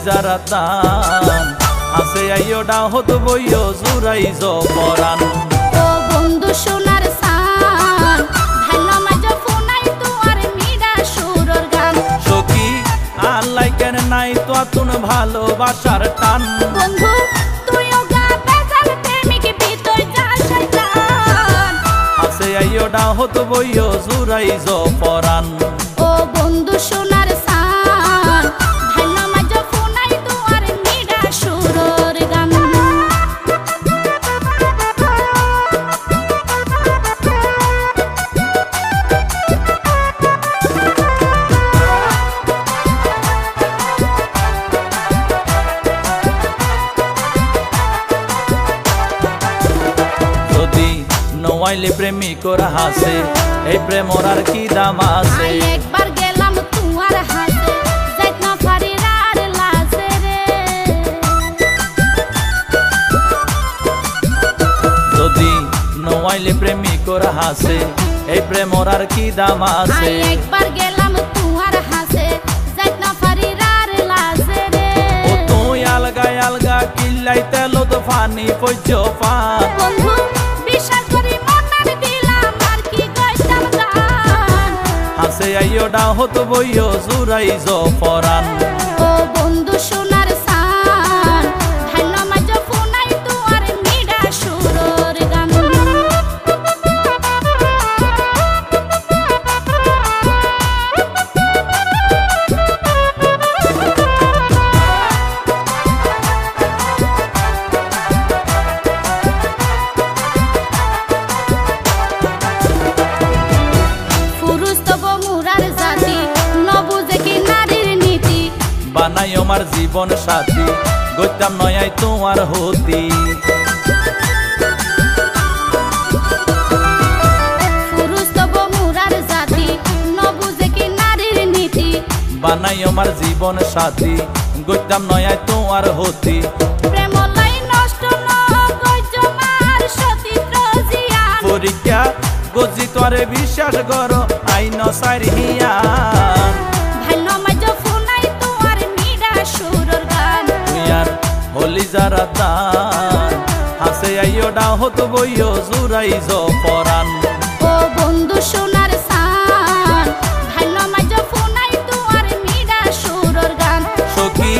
যারা তান আছে আইও ডাহত বইও জুরাই জপরান ও বন্ধু সোনার সান ভালো মাঝে ফোনাই তোমার মিডা সুরর গান সখী আল্লাহ কেন নাই তো আতুন ভালোবাসার টান বন্ধু তুইও গা বেজাল প্রেমিক ভিতর যা শয়তান আছে আইও ডাহত বইও জুরাই জপরান ও বন্ধু সোনার সান ভালো মাঝে ফোনাই তোমার মিডা সুরর গান নওয়াইলে প্রেমিকর হাসে এই প্রেমর আর কি দাম আছে একবার গেলাম তোমার হাতে যাইত না পারি আর লাজে রে যদি নওয়াইলে প্রেমিকর হাসে এই প্রেমর আর কি দাম আছে একবার গেলাম তোমার হাতে যাইত না পারি আর লাজে রে ও তুই আলগা আলগা কিল্লাইতে লো তো ফানি পয়জ পান বন্ধু বিশ্বাস করি মনার দিলাম আর কি কইতাম গান হাসে আইও ডাহত বইও জুরাই জপরান ও বন্ধু সোনার সান ভালো মাঝে ফোনাই তোমার মিডা সুরর গান বানাই আমার জীবন সাথী গইতাম নয়াই তোমার হতি পুরুষ তব মুরার জাতি নবুঝে কি নারীর নীতি বানাই আমার জীবন সাথী গইতাম নয়াই তোমার হতি প্রেম লাই নষ্ট ন গইজ মার সতীত্র জিয়ান পরীক্ষা গজি তোরে বিশ্বাস কর আইন সারিয়ান ভালো মাঝে ফোনাই তোমার মিডা সুরর গান তুইয়ার হলি যারা দান হাসে আইও ডাহত বইও জুরাই জপরান ও বন্ধু সোনার সান ভালো মাঝে ফোনাই তোমার মিডা সুরর গান সখী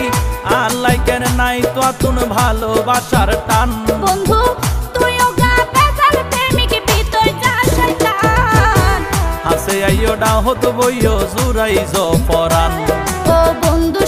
আল্লাহ কেন নাই তো আতুন ভালোবাসার টান বন্ধু তুইও গা বেজাল প্রেমিক ভিতর যা শয়তান হাসে আইও ডাহত বইও জুরাই জপরান ও বন্ধু